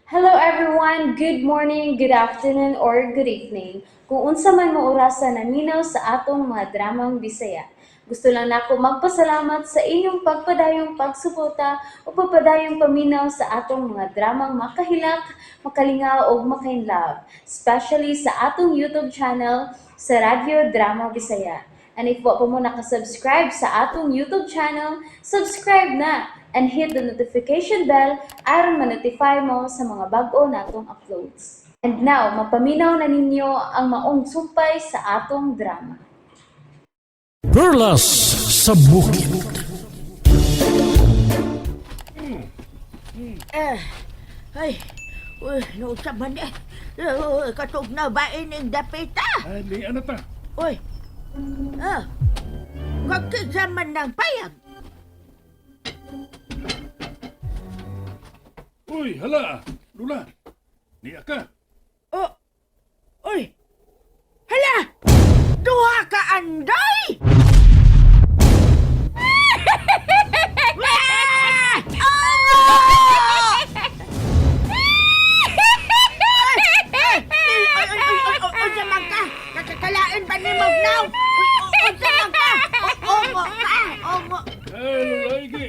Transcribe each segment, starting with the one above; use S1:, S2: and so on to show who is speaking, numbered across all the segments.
S1: Hello everyone, good morning, good afternoon, or good evening. Kung unsa man mo orasan naminaw sa atong mga dramang Bisaya. Gusto lang nako magpasalamat sa inyong pagpadayong pagsuporta o pagpadayong paminaw sa atong mga dramang makahilak, makalingaw o makainlove, especially sa atong YouTube channel sa Radyo Drama Bisaya. And if wa pa mo nakasubscribe sa atong YouTube channel, subscribe na and hit the notification bell aron ma-notify mo sa mga bag-o natong uploads. And now, mapaminaw na ninyo ang maong sumpay sa atong drama.
S2: Perlas sa bukid.
S3: Ay, no sa man eh. Katog na ba ining dapita?
S2: Ani, ano ta?
S3: Uy, magkisaman ng payag.
S2: Uy, hala, Lula. Niya ka.
S3: Oh, uy, hala! Duha ka anday! Unsa man ka? Kakalain pa ni Magnaw? Unsa man ka? Ongo ka? Ongo.
S2: Ay, Lula, igi.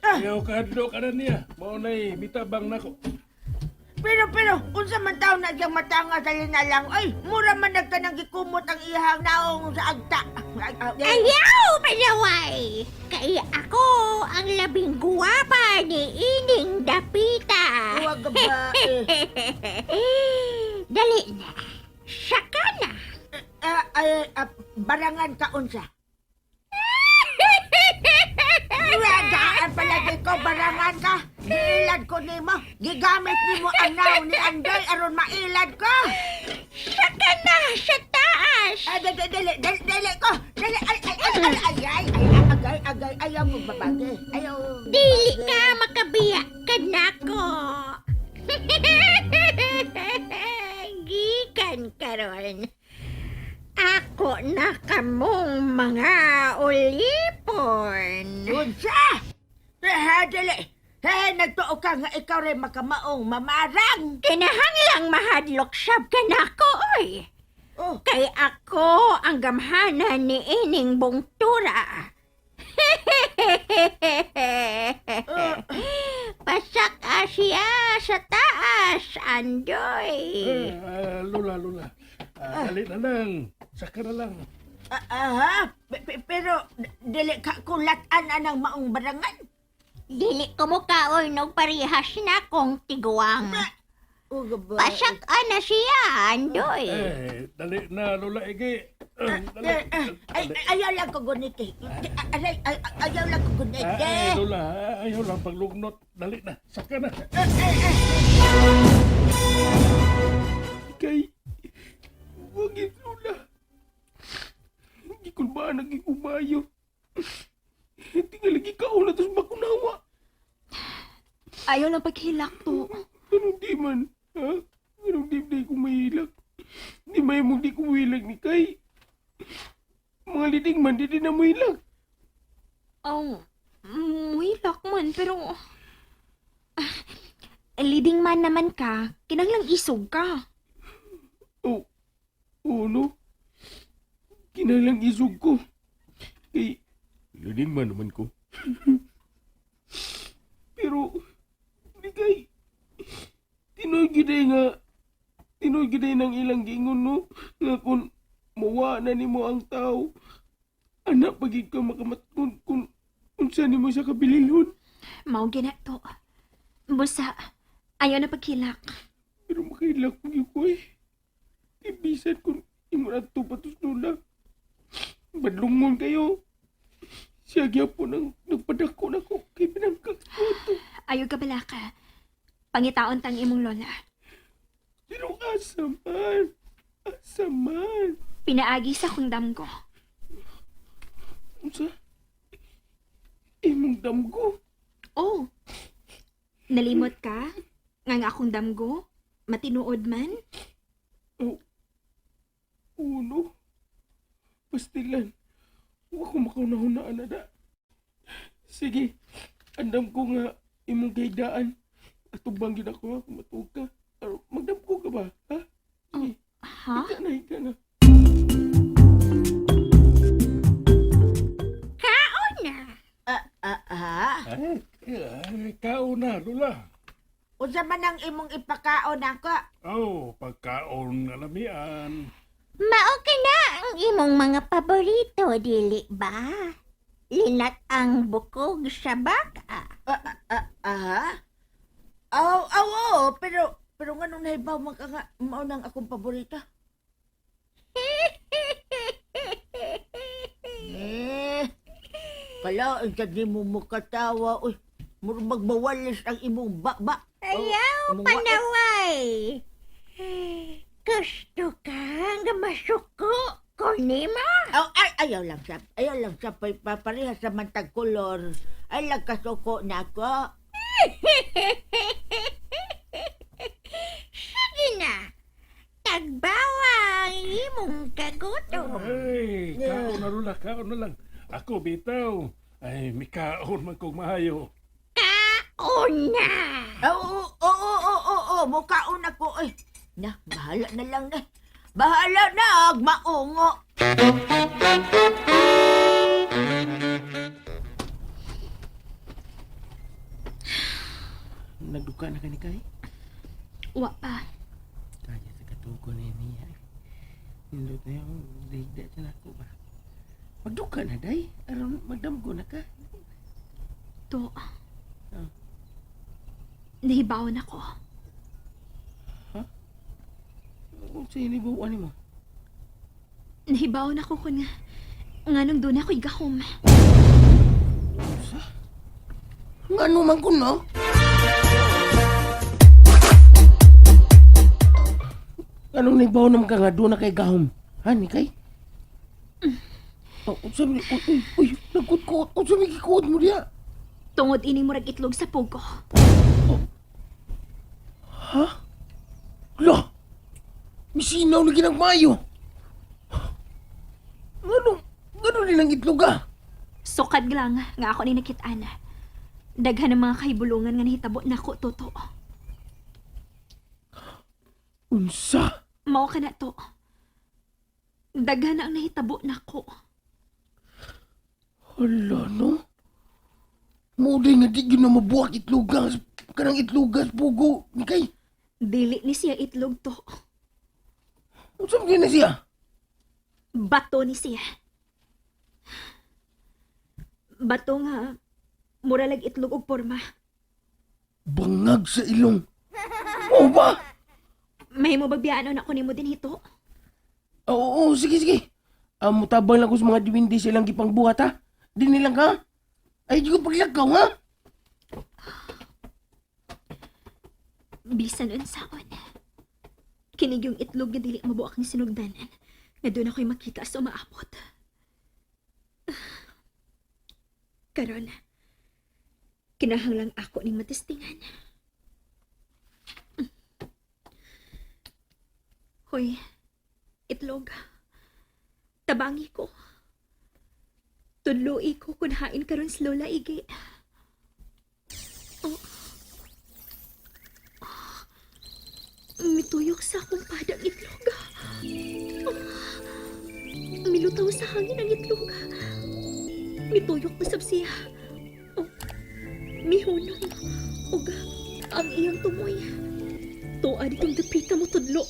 S2: Ayaw ka hadlo ka na niya. Maunay, bitabang nako.
S3: Pero, unsa man taon na diyang matanga sa linalang, ay, mura man nagtanang gikumot ang ihang naong sa agta.
S4: Ayaw, palaway! Kaya ako ang labing guwapa ni Ining Dapita.
S3: Huwag ba,
S4: Dali na. Saka na.
S3: barangan ka unsa. Radaan palagi ko, barangan ka. Iilad ko nimo. Gigamit nimo ang naw ni Andoy aron mailad ko.
S4: Saka na sa taas.
S3: Dali ko. Dali, agay, ayaw mo babagi. Ayaw.
S4: Dili ka makabiya ka nako. Gikan karon. Ako na kamong mga ulipon.
S3: Unsa? Dali. Nagtuo ka nga ikaw rin makamaong mamarang.
S4: Kinahanglang mahadlok sab ka nako, oy.
S3: Oh,
S4: Kay ako ang gamhanan ni Ining Bungtura. Pasak siya sa taas, Andoy.
S2: Lula. Dali na lang. Saka na lang.
S3: pero dili ka kulatan anang maong barangan.
S4: Dili ko mo kaoy nog parihas na kong tiguang. Pasak na siya, Andoy.
S2: Dali na, Lula, igi. Dali.
S3: Ayaw lang ko guniti. Ayaw lang ko guniti.
S2: Lula, ayaw lang paglugnot. Dali na, saka na. Ikay, huwag yun, Lula. Hindi ko ba naging umayo? Hindi nga lagi kauna tapos makunawa.
S5: Ayaw na paghilak to.
S2: Anong di man? Ha? Anong di ko mahilak? Di may mong di ko mahilag ni Kay. Mga liding man, di na mahilag.
S5: Muhilak man, pero... leading man naman ka, kinanglang isog ka.
S2: Oo, no? Kinalang isog ko. Kay, liding man naman ko. Pero, di Kay, tinoy giday ng ilang gingon, no? Nga kung mawa na ni mo ang tao, anak pagid ka makamatkon kung unsa ni mo siya kabililhon.
S5: Mao ginato. Busa, ayaw na paghilak.
S2: Pero makilak ko yung ko eh. Ibisan kung imo na ito patos Lula. Badlungon kayo. Siya gyapon ang nagpadako na ko kay pinangkak ko ito.
S5: Ayaw ka bala ka. Pangitaon tang imong lola.
S2: Pero asaman. Asaman.
S5: Pinaagi sa kong damgo.
S2: Unsa? Imong damgo.
S5: Oh, nalimot ka? Nga akong damgo? Matinuod man?
S2: Uno. Pastilan. Huwag ko makaunahunaan na da. Sige. Andam ko nga imong gaydaan. Atubang gid ako ha, kung matuog ka. Magdamko ka ba? Ha? Sige,
S5: Ha?
S2: higa na.
S4: Kaon na.
S2: Kao na, Lola.
S3: Unsa man ang imong ipakaon ako?
S2: Oh, pagkaon nga lamian.
S4: Mao ka na ang imong mga paborito, dili ba? Linat ang bukog sa baka.
S3: Pero nga nung nahibaw man ka nga, mao nang akong paborita. Kala, ang di mo makatawa. Uy, murag magbawalis ang imong baba.
S4: Ayaw,
S3: Imong
S4: panaway. Gusto ka nga masuko ko ni mo?
S3: Ayaw lang siya. Ayaw lang siya. Paparehas sa mantag kolor. Ay lang kasuko na ako.
S4: Sige na. Tagbawang imong kagutom.
S2: Ay, kaon na, Lola. Kaon na lang. Ako, bitaw. Ay, may kaon man kong mahayo.
S4: Una.
S3: Oo. Mukhaon ako. Ay, bahala na lang na. Bahala na. Maungo.
S2: Nagduka na ka ni Kay?
S5: Wa pa.
S2: Kaya sa katuko na niya. Hindot na yung dahigda siya na ako ba? Magduka na, day. Aron magdamgo na ka.
S5: To.
S2: Ah.
S5: Nahibawan ako.
S2: Kung sa inibuan mo.
S5: Nahibawan ako kung nga nung doon ako igahom.
S2: Sa? Nga naman ko, no? Anong nagbaw naman ka nga doon na kay Gahom? Ha, ni Kay? Sabi, uy, nagkutkot. Sabi, kikuot mo diya.
S5: Tungod ining murag itlog sa pugo.
S2: Ha? Lo! Misinaw na ginagmayo. Gano'n din ang itlog ah.
S5: Sukad lang nga ako ni nakitaan. Daghan ng mga kahibulungan nga nahitabo nako toto.
S2: Unsa?
S5: Mao ka na to. Daghan na ang nahitabo nako.
S2: Hala, no? Muday nga di yun na mabuak itlogas. Kanang itlogas, pugo. Ni Kay,
S5: Dili ni siya itlog to.
S2: unsa mo na siya?
S5: Bato ni siya. Bato nga mura lag itlog og porma.
S2: Bangag sa ilong. Oo ba?
S5: May mo bagbiyaan ako nimo din hito.
S2: Oo, sige. Mutabang lang ko sa mga diwindi silang gipang buhat ha. Di nilang ka? Ay, di ko paglagaw ha?
S5: Bisan unsaon. Kinig yung itlog nga dili mabuak ang sinugdanan. Nga doon ako'y makita sa umaabot. Karon, kinahanglang ako ning matistingan. Hoy, itlog. Tabangi ko. Tudloi ko kung hain karon sa lola igi. Mituyok sa akong padang itlog. Milutaw sa hangin ang itlog. Mituyok na sabsiya. Mihunong. Uga, ang iyang tumoy. Tuwa ditong dapita mo tudlo.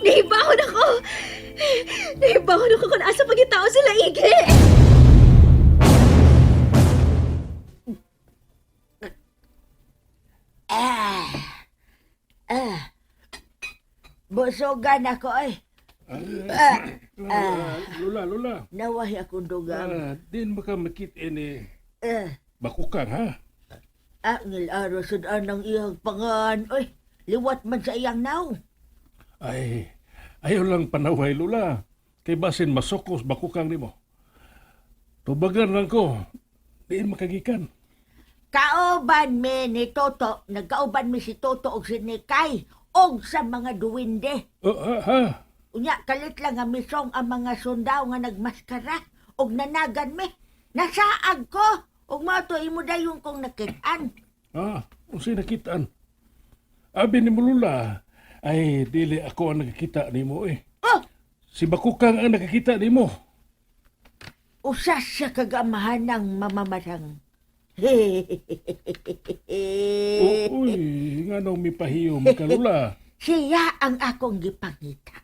S5: Nahibahon ako! Nahibahon ako kung asa pagitao sa laigi!
S3: Busogan ako ay.
S2: Lola.
S3: Nawahi akong dugang.
S2: Din baka makit ini
S3: Eh,
S2: bakukang ha?
S3: ngil araw sudan ng iyang pangan. Oy, liwat man sa iyang naw.
S2: Ay, ayaw lang panaway, Lola. Kay basin masokos bakukang nimo. Tubagan lang ko. Diin makagikan.
S3: Kauban mi ni Toto. Nagkauban mi si Toto og si Nikay. Og sa mga duwinde.
S2: Ha?
S3: Unya, kalit lang nga misong ang mga sundaw nga nagmaskara. Og nanagan mi. Nasaag ko. Ug mao to imo dayon kong nakit-an.
S2: Unsay nakitaan? Abi ni Lula, ay dili ako ang nakakita nimo eh.
S3: Oh,
S2: Si Bakukang ang nakakita nimo.
S3: usa sa kagamahan ng mamamarang.
S2: Uy, nga nang mipahiyom ka Lula.
S3: Siya ang akong gipangita.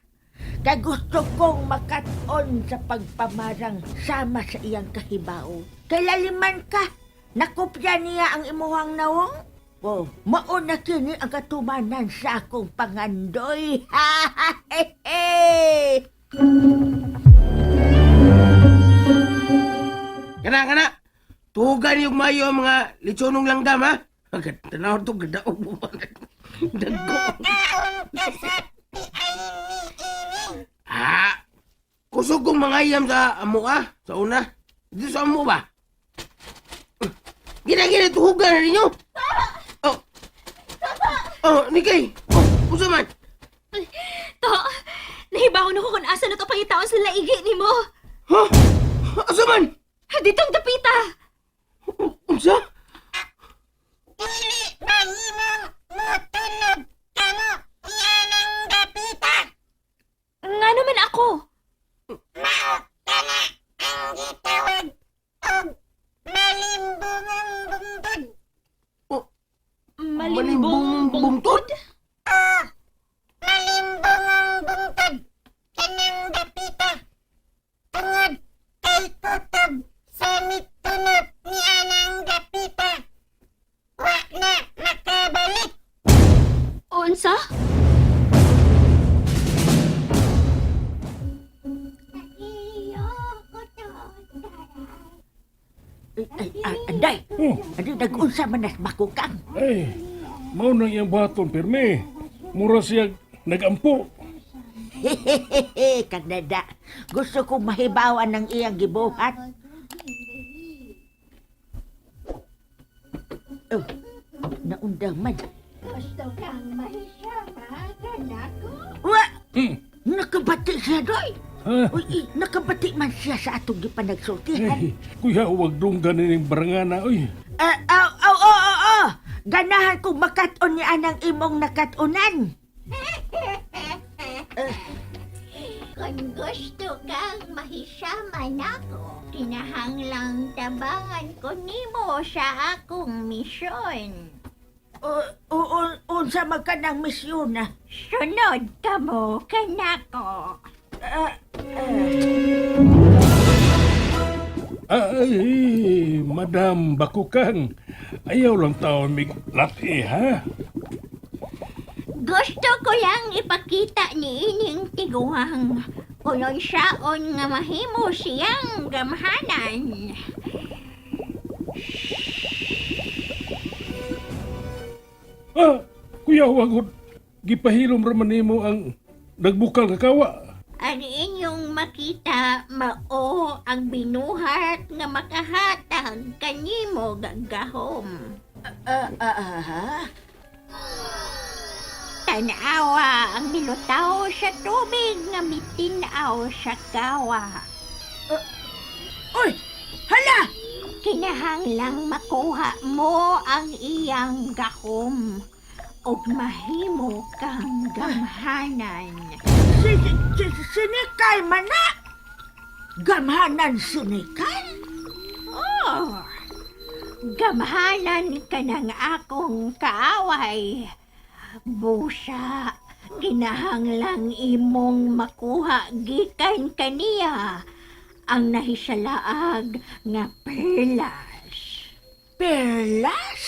S3: Kay gusto kong makat-on sa pagpamarang sama sa iyang kahibaw. Kay laliman ka, nakopya niya ang imuhang nawong. Oh, mauna kini ang katumanan sa akong pangandoy.
S6: Kana. Tugan yung mayo ang mga litsonong langgam, ha? Agad, tanaw to, gadaog mo. Dago. Kusog kong mga iyam sa amo, sa una. Dito sa amo ba? Gina, tuhugan na ninyo. Nikay. Usa man.
S5: To, nahibaw na ko kung asa na to pangitaon sa laigi ni mo.
S6: Ha? Asa man?
S5: Ditong dapita.
S6: Unsa?
S5: Nga naman ako. Malimbong
S6: bungtod?
S5: Unsa?
S3: Anday,
S2: Oh,
S3: adi nag-unsa man nas Bakukang.
S2: ay, mao nang iyang baton pirmi. Mura siya nagampo.
S3: Kanada, gusto kong mahibawan ng iyang gibuhat. Oh, naundang man.
S4: Gusto kang mahisama ka na ko?
S3: Wa!
S2: Hmm.
S3: Nakabati siya, doy.
S2: Ha?
S3: Uy, nakabati man siya sa atong gipanagsultihan.
S2: Ay, kuya, huwag dunggan ning barangana, oy.
S3: Ganahan kong makat-on niya ang imong nakatunan.
S4: Kung gusto kang mahisama na ko, kinahanglang tabangan ko nimo sa akong misyon.
S3: Unsa man ka ng misyon na?
S4: Sunod ka mo kanako.
S2: Ay, Madam Bakukang, ayaw lang taon mig lati, ha?
S4: Gusto ko lang ipakita ni ining tiguang kunon saon nga mahimo siyang gamhanan.
S2: Kuya, wagod. Gipahilom raman nimo ang nagbukal nga kawa.
S4: Ang inyong makita mao ang binuhat nga makahatag kanimo gagahom. Tanawa ang nilutaw sa tubig nga mitinaw sa kawa.
S3: Uy! Hala!
S4: Kinahanglang makuha mo ang iyang gahom ug mahimo kang gamhanan.
S3: Sinikay man na! Gamhanan sinikay?
S4: Oh, gamhanan ka ng akong kaaway. Busa, kinahanglang imong makuha gikan kaniya ang nahisalaag nga perlas.
S3: Perlas?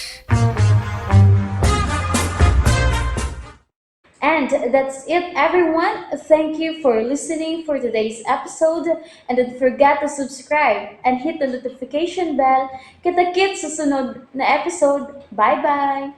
S1: And that's it, everyone. Thank you for listening for today's episode. And don't forget to subscribe and hit the notification bell. Kita-kits sa sunod na episode. Bye-bye!